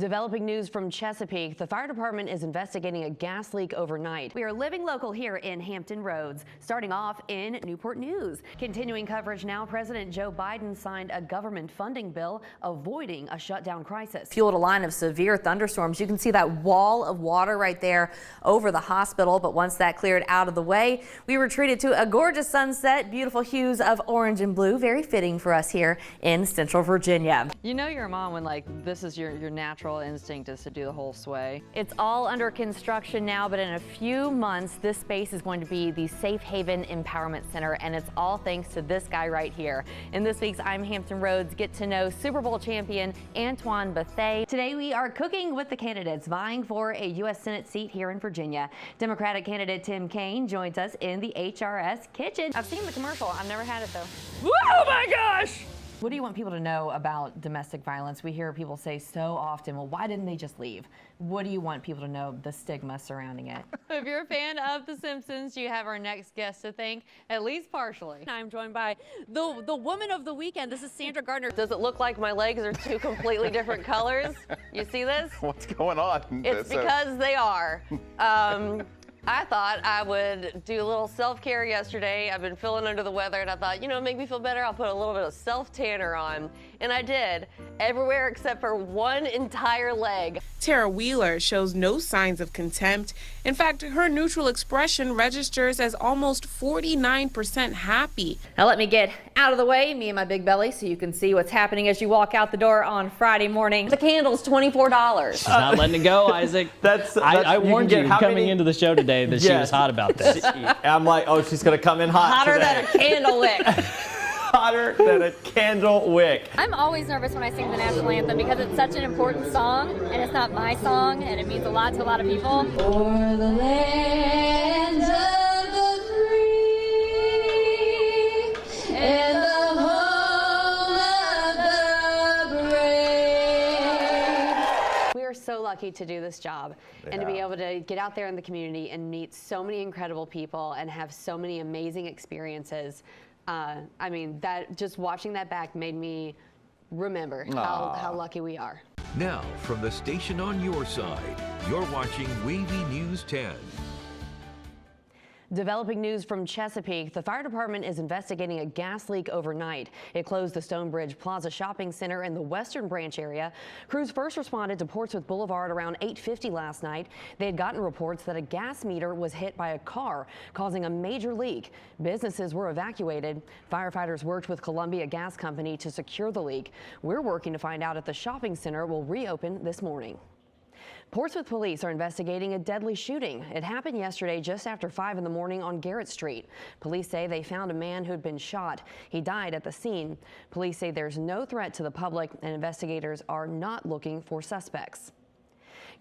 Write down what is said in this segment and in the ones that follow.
Developing news from Chesapeake. The fire department is investigating a gas leak overnight. We are living local here in Hampton Roads. Starting off in Newport News. Continuing coverage now, President Joe Biden signed a government funding bill avoiding a shutdown crisis. Fueled a line of severe thunderstorms. You can see that wall of water right there over the hospital. But once that cleared out of the way, we were treated to a gorgeous sunset, beautiful hues of orange and blue. Very fitting for us here in Central Virginia. You know you're a mom when this is your natural instinct is to do the whole sway. It's all under construction now, but in a few months, this space is going to be the Safe Haven Empowerment Center, and it's all thanks to this guy right here. In this week's I'm Hampton Roads, get to know Super Bowl champion Antoine Bethea. Today we are cooking with the candidates vying for a U.S. Senate seat here in Virginia. Democratic candidate Tim Kaine joins us in the HRS kitchen. I've seen the commercial. I've never had it though. Oh my gosh! What do you want people to know about domestic violence? We hear people say so often, well, why didn't they just leave? What do you want people to know, the stigma surrounding it? If you're a fan of The Simpsons, you have our next guest to thank, at least partially. I'm joined by the woman of the weekend. This is Sandra Gardner. Does it look like my legs are two completely different colors? You see this? What's going on? It's because they are. I thought I would do a little self-care yesterday. I've been feeling under the weather, and I thought, you know, make me feel better, I'll put a little bit of self-tanner on. And I did, everywhere except for one entire leg. Tara Wheeler shows no signs of contempt. In fact, her neutral expression registers as almost 49% happy. Now let me get out of the way, me and my big belly, so you can see what's happening as you walk out the door on Friday morning. The candle's $24. She's not letting it go, Isaac. I warned you coming into the show today that she was hot about this. I'm like, oh, she's going to come in hot Hotter today. than a candle wick. Hotter than a candle wick. I'm always nervous when I sing the national anthem because it's such an important song, and it's not my song, and it means a lot to a lot of people. For the land of the free and the home of the brave. We are so lucky to do this job and to be able to get out there in the community and meet so many incredible people and have so many amazing experiences. I mean, that just watching that back made me remember how lucky we are. Now, from the station on your side, you're watching Wavy News 10. Developing news from Chesapeake. The fire department is investigating a gas leak overnight. It closed the Stonebridge Plaza Shopping Center in the Western Branch area. Crews first responded to Portsmouth Boulevard around 8:50 last night. They had gotten reports that a gas meter was hit by a car, causing a major leak. Businesses were evacuated. Firefighters worked with Columbia Gas Company to secure the leak. We're working to find out if the shopping center will reopen this morning. Portsmouth police are investigating a deadly shooting. It happened yesterday just after 5 in the morning on Garrett Street. Police say they found a man who'd been shot. He died at the scene. Police say there's no threat to the public and investigators are not looking for suspects.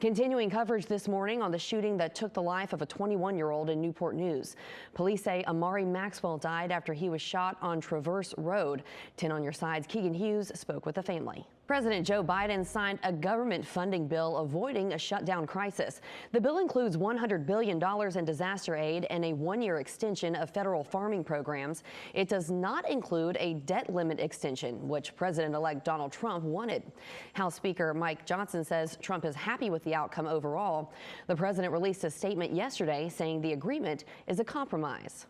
Continuing coverage this morning on the shooting that took the life of a 21-year-old in Newport News. Police say Amari Maxwell died after he was shot on Traverse Road. 10 on your side's Keegan Hughes spoke with the family. President Joe Biden signed a government funding bill avoiding a shutdown crisis. The bill includes $100 billion in disaster aid and a one-year extension of federal farming programs. It does not include a debt limit extension, which President-elect Donald Trump wanted. House Speaker Mike Johnson says Trump is happy with the outcome overall. The president released a statement yesterday saying the agreement is a compromise.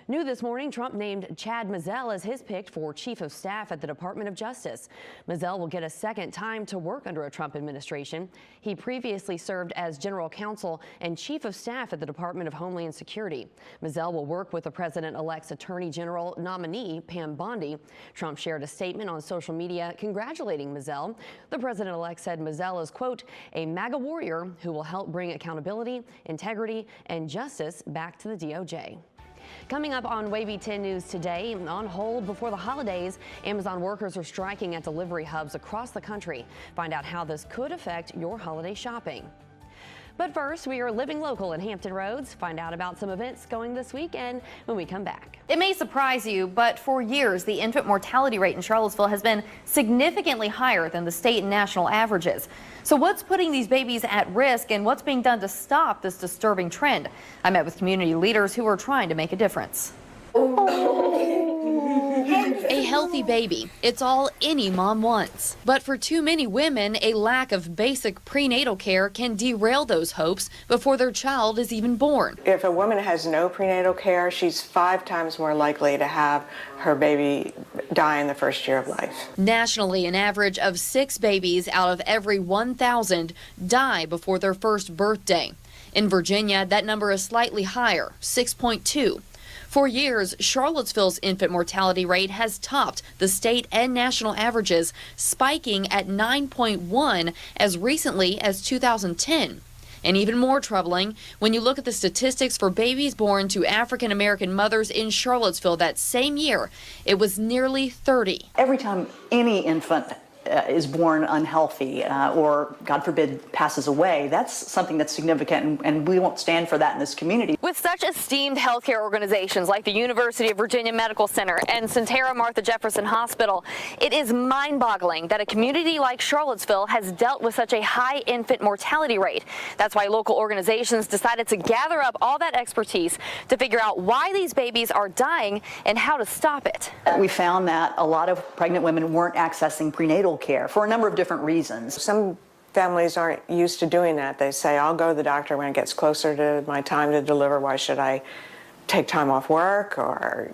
New this morning, Trump named Chad Mizell as his pick for Chief of Staff at the Department of Justice. Mizell will get a second time to work under a Trump administration. He previously served as General Counsel and Chief of Staff at the Department of Homeland Security. Mizell will work with the President-elect's Attorney General nominee, Pam Bondi. Trump shared a statement on social media congratulating Mizell. The President-elect said Mizell is, quote, a MAGA warrior who will help bring accountability, integrity, and justice back to the DOJ. Coming up on Wavy 10 News today, on hold before the holidays, Amazon workers are striking at delivery hubs across the country. Find out how this could affect your holiday shopping. But first, we are living local in Hampton Roads. Find out about some events going this weekend when we come back. It may surprise you, but for years, the infant mortality rate in Charlottesville has been significantly higher than the state and national averages. So what's putting these babies at risk and what's being done to stop this disturbing trend? I met with community leaders who are trying to make a difference. A healthy baby, it's all any mom wants. But for too many women, a lack of basic prenatal care can derail those hopes before their child is even born. If a woman has no prenatal care, she's 5 times more likely to have her baby die in the first year of life. Nationally, an average of 6 babies out of every 1,000 die before their first birthday. In Virginia, that number is slightly higher, 6.2. For years, Charlottesville's infant mortality rate has topped the state and national averages, spiking at 9.1 as recently as 2010. And even more troubling, when you look at the statistics for babies born to African American mothers in Charlottesville that same year, it was nearly 30. Every time any infant is born unhealthy or, God forbid, passes away, that's something that's significant, and we won't stand for that in this community. With such esteemed healthcare organizations like the University of Virginia Medical Center and Sentara Martha Jefferson Hospital, it is mind-boggling that a community like Charlottesville has dealt with such a high infant mortality rate. That's why local organizations decided to gather up all that expertise to figure out why these babies are dying and how to stop it. We found that a lot of pregnant women weren't accessing prenatal care for a number of different reasons. Some families aren't used to doing that. They say, I'll go to the doctor when it gets closer to my time to deliver. Why should I take time off work or,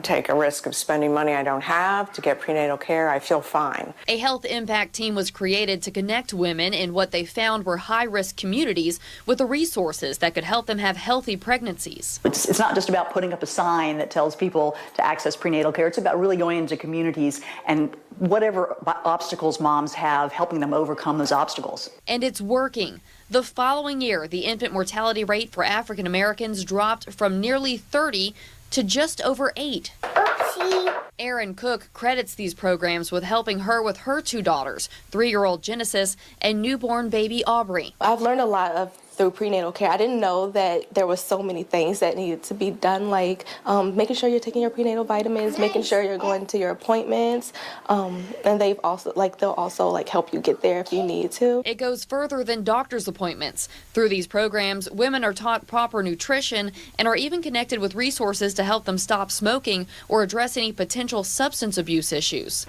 take a risk of spending money I don't have to get prenatal care? I feel fine. A health impact team was created to connect women in what they found were high-risk communities with the resources that could help them have healthy pregnancies. It's not just about putting up a sign that tells people to access prenatal care. It's about really going into communities and whatever obstacles moms have, helping them overcome those obstacles. And it's working. The following year, the infant mortality rate for African Americans dropped from nearly 30 to just over 8. Oopsie. Erin Cook credits these programs with helping her with her 2 daughters, 3-year-old Genesis and newborn baby Aubrey. I've learned a lot through prenatal care. I didn't know that there was so many things that needed to be done, like making sure you're taking your prenatal vitamins, making sure you're going to your appointments, and they'll also help you get there if you need to. It goes further than doctor's appointments. Through these programs, women are taught proper nutrition and are even connected with resources to help them stop smoking or address any potential substance abuse issues.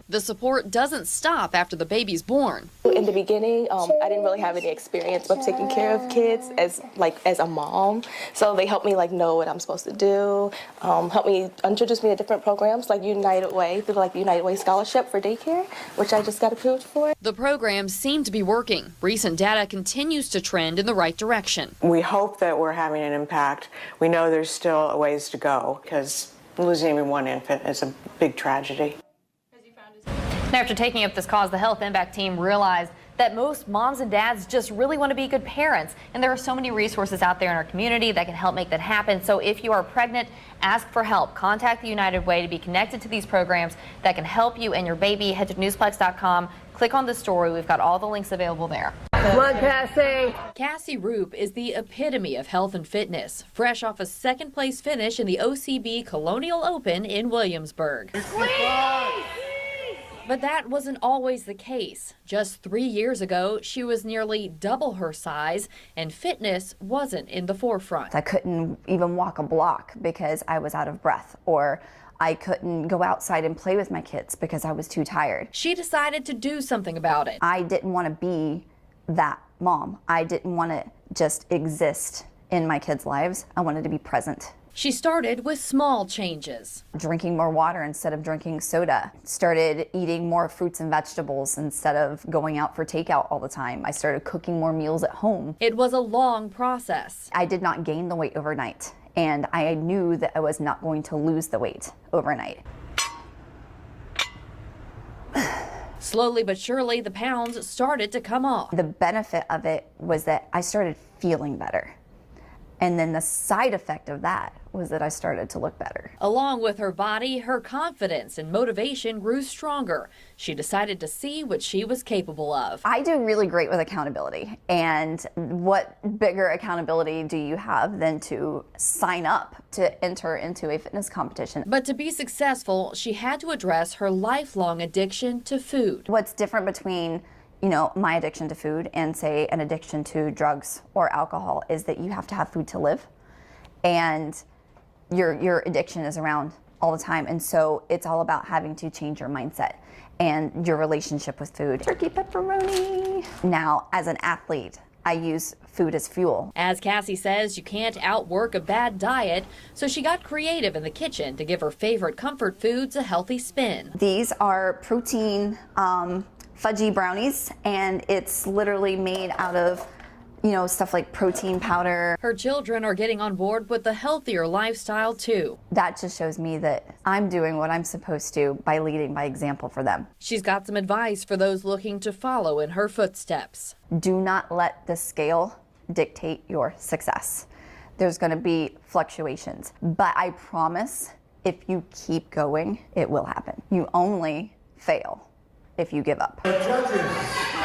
The support doesn't stop after the baby's born. In the beginning, I didn't really have any experience with taking care of kids as a mom. So they helped me know what I'm supposed to do, helped me introduce me to different programs like United Way, through the United Way Scholarship for daycare, which I just got approved for. The programs seem to be working. Recent data continues to trend in the right direction. We hope that we're having an impact. We know there's still a ways to go because losing even one infant is a big tragedy. After taking up this cause, the Health Impact team realized that most moms and dads just really want to be good parents. And there are so many resources out there in our community that can help make that happen. So if you are pregnant, ask for help. Contact the United Way to be connected to these programs that can help you and your baby. Head to newsplex.com. Click on the story. We've got all the links available there. Come on, Cassie. Cassie Roop is the epitome of health and fitness, fresh off a second-place finish in the OCB Colonial Open in Williamsburg. But that wasn't always the case. Just 3 years ago, she was nearly double her size, and fitness wasn't in the forefront. I couldn't even walk a block because I was out of breath, or I couldn't go outside and play with my kids because I was too tired. She decided to do something about it. I didn't want to be that mom. I didn't want to just exist in my kids' lives. I wanted to be present. She started with small changes. Drinking more water instead of drinking soda. Started eating more fruits and vegetables instead of going out for takeout all the time. I started cooking more meals at home. It was a long process. I did not gain the weight overnight, and I knew that I was not going to lose the weight overnight. Slowly but surely, the pounds started to come off. The benefit of it was that I started feeling better. And then the side effect of that was that I started to look better. Along with her body, her confidence and motivation grew stronger. She decided to see what she was capable of. I do really great with accountability. And what bigger accountability do you have than to sign up to enter into a fitness competition? But to be successful, she had to address her lifelong addiction to food. What's different between my addiction to food and, say, an addiction to drugs or alcohol is that you have to have food to live. And your addiction is around all the time. And so it's all about having to change your mindset and your relationship with food. Turkey pepperoni. Now, as an athlete, I use food as fuel. As Cassie says, you can't outwork a bad diet, so she got creative in the kitchen to give her favorite comfort foods a healthy spin. These are protein fudgy brownies, and it's literally made out of, you know, stuff like protein powder. Her children are getting on board with the healthier lifestyle too. That just shows me that I'm doing what I'm supposed to by leading by example for them. She's got some advice for those looking to follow in her footsteps. Do not let the scale dictate your success. There's going to be fluctuations, but I promise if you keep going, it will happen. You only fail if you give up.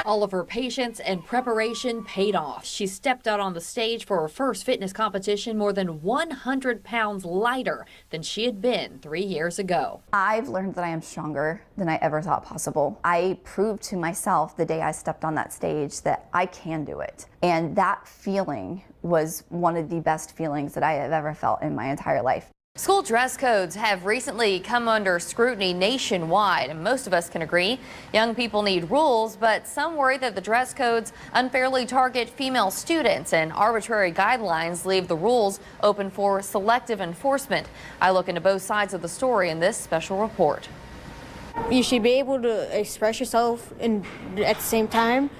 All of her patience and preparation paid off. She stepped out on the stage for her first fitness competition more than 100 pounds lighter than she had been 3 years ago. I've learned that I am stronger than I ever thought possible. I proved to myself the day I stepped on that stage that I can do it. And that feeling was one of the best feelings that I have ever felt in my entire life. School dress codes have recently come under scrutiny nationwide, and most of us can agree young people need rules, but some worry that the dress codes unfairly target female students and arbitrary guidelines leave the rules open for selective enforcement. I look into both sides of the story in this special report. You should be able to express yourself at the same time,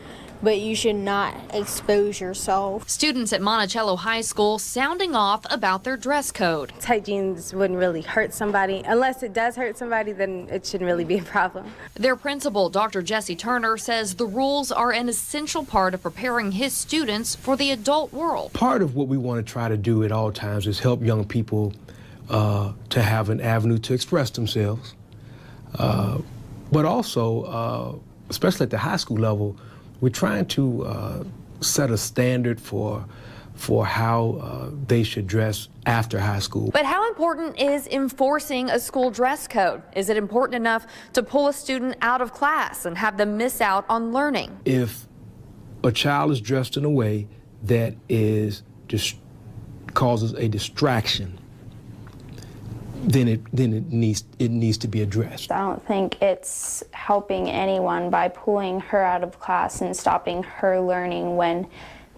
but you should not expose yourself. Students at Monticello High School sounding off about their dress code. Tight jeans wouldn't really hurt somebody. Unless it does hurt somebody, then it shouldn't really be a problem. Their principal, Dr. Jesse Turner, says the rules are an essential part of preparing his students for the adult world. Part of what we want to try to do at all times is help young people to have an avenue to express themselves. But also, especially at the high school level, we're trying to set a standard for how they should dress after high school. But how important is enforcing a school dress code? Is it important enough to pull a student out of class and have them miss out on learning? If a child is dressed in a way that causes a distraction, then it needs to be addressed. I don't think it's helping anyone by pulling her out of class and stopping her learning when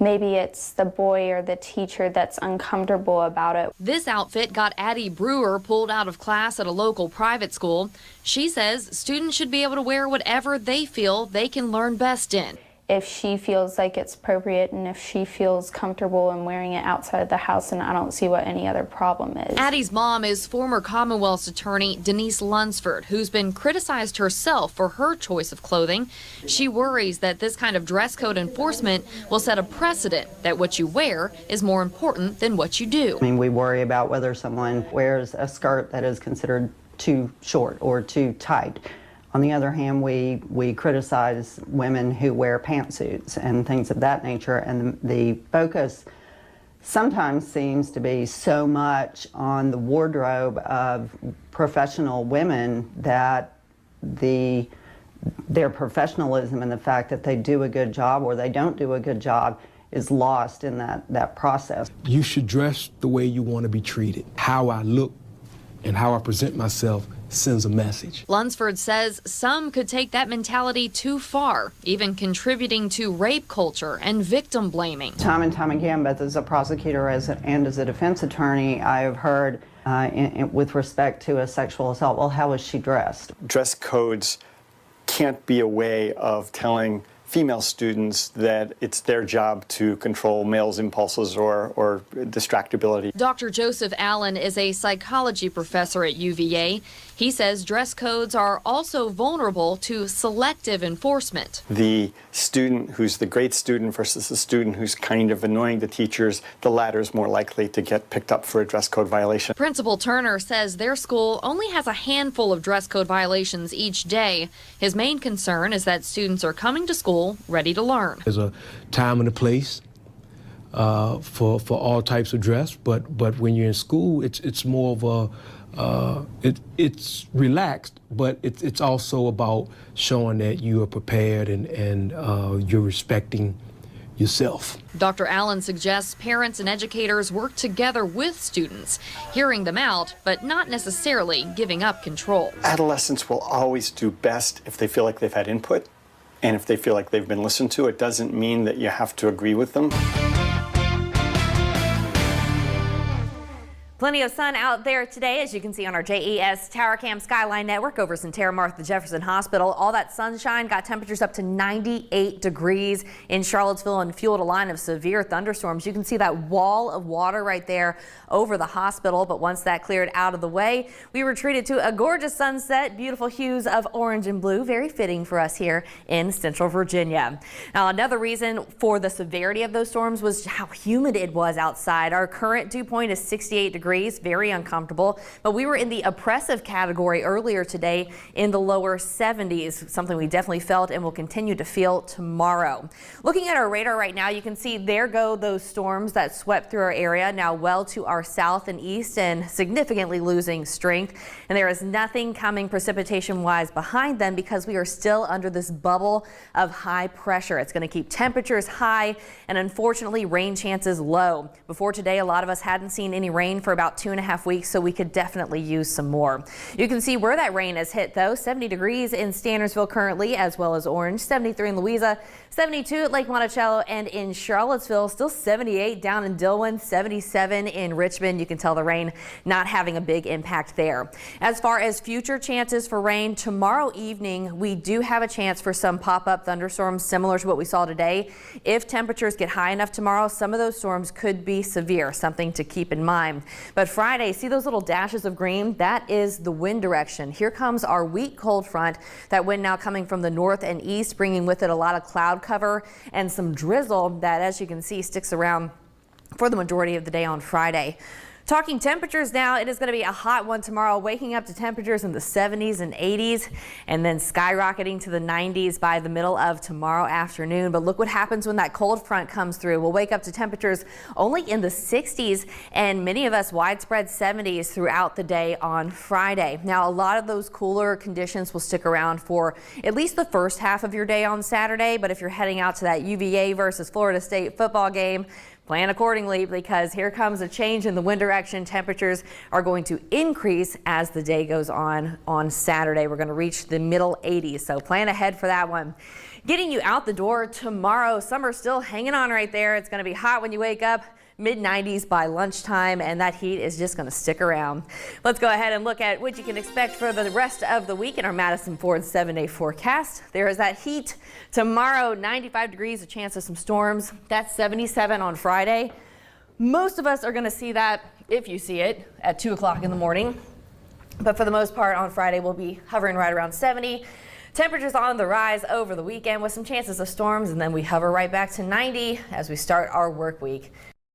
maybe it's the boy or the teacher that's uncomfortable about it. This outfit got Addie Brewer pulled out of class at a local private school. She says students should be able to wear whatever they feel they can learn best in. If she feels like it's appropriate and if she feels comfortable in wearing it outside the house, and I don't see what any other problem is. Addie's mom is former Commonwealth's attorney Denise Lunsford, who's been criticized herself for her choice of clothing. She worries that this kind of dress code enforcement will set a precedent that what you wear is more important than what you do. I mean, we worry about whether someone wears a skirt that is considered too short or too tight. On the other hand, we criticize women who wear pantsuits and things of that nature, and the focus sometimes seems to be so much on the wardrobe of professional women that their professionalism and the fact that they do a good job or they don't do a good job is lost in that process. You should dress the way you want to be treated. How I look and how I present myself sends a message. Lunsford says some could take that mentality too far, even contributing to rape culture and victim blaming. Time and time again, both as a prosecutor and as a defense attorney, I have heard with respect to a sexual assault, well, how was she dressed? Dress codes can't be a way of telling female students that it's their job to control males' impulses or distractibility. Dr. Joseph Allen is a psychology professor at UVA. He says dress codes are also vulnerable to selective enforcement. The student who's the great student versus the student who's kind of annoying the teachers, the latter is more likely to get picked up for a dress code violation. Principal Turner says their school only has a handful of dress code violations each day. His main concern is that students are coming to school ready to learn. There's a time and a place for all types of dress, but when you're in school, it's more of a it's relaxed, but it's also about showing that you are prepared and you're respecting yourself. Dr. Allen suggests parents and educators work together with students, hearing them out, but not necessarily giving up control. Adolescents will always do best if they feel like they've had input and if they feel like they've been listened to. It doesn't mean that you have to agree with them. Plenty of sun out there today, as you can see on our JES Tower Cam Skyline Network over Sentara Martha Jefferson Hospital. All that sunshine got temperatures up to 98 degrees in Charlottesville and fueled a line of severe thunderstorms. You can see that wall of water right there over the hospital. But once that cleared out of the way, we were treated to a gorgeous sunset, beautiful hues of orange and blue, very fitting for us here in Central Virginia. Now, another reason for the severity of those storms was how humid it was outside. Our current dew point is 68 degrees. Very uncomfortable, but we were in the oppressive category earlier today in the lower 70s, something we definitely felt and will continue to feel tomorrow. Looking at our radar right now, you can see there go those storms that swept through our area, now well to our south and east and significantly losing strength. And there is nothing coming precipitation wise behind them because we are still under this bubble of high pressure. It's going to keep temperatures high and unfortunately rain chances low. Before today, a lot of us hadn't seen any rain for about 2.5 weeks, so we could definitely use some more. You can see where that rain has hit though. 70 degrees in Stannersville currently, as well as Orange, 73 in Louisa, 72 at Lake Monticello, and in Charlottesville, still 78 down in Dillon, 77 in Richmond. You can tell the rain not having a big impact there. As far as future chances for rain, tomorrow evening, we do have a chance for some pop-up thunderstorms similar to what we saw today. If temperatures get high enough tomorrow, some of those storms could be severe, something to keep in mind. But Friday, see those little dashes of green? That is the wind direction. Here comes our weak cold front. That wind now coming from the north and east, bringing with it a lot of cloud cover and some drizzle that, as you can see, sticks around for the majority of the day on Friday. Talking temperatures now, it is going to be a hot one tomorrow, waking up to temperatures in the 70s and 80s and then skyrocketing to the 90s by the middle of tomorrow afternoon. But look what happens when that cold front comes through. We'll wake up to temperatures only in the 60s and many of us widespread 70s throughout the day on Friday. Now, a lot of those cooler conditions will stick around for at least the first half of your day on Saturday. But if you're heading out to that UVA versus Florida State football game, plan accordingly, because here comes a change in the wind direction. Temperatures are going to increase as the day goes on Saturday. We're going to reach the middle 80s, so plan ahead for that one. Getting you out the door tomorrow, summer's still hanging on right there. It's going to be hot when you wake up. Mid-90s by lunchtime, and that heat is just going to stick around. Let's go ahead and look at what you can expect for the rest of the week in our Madison Ford 7-day forecast. There is that heat tomorrow, 95 degrees, a chance of some storms. That's 77 on Friday. Most of us are going to see that, if you see it, at 2 o'clock in the morning. But for the most part on Friday, we'll be hovering right around 70. Temperatures on the rise over the weekend with some chances of storms, and then we hover right back to 90 as we start our work week.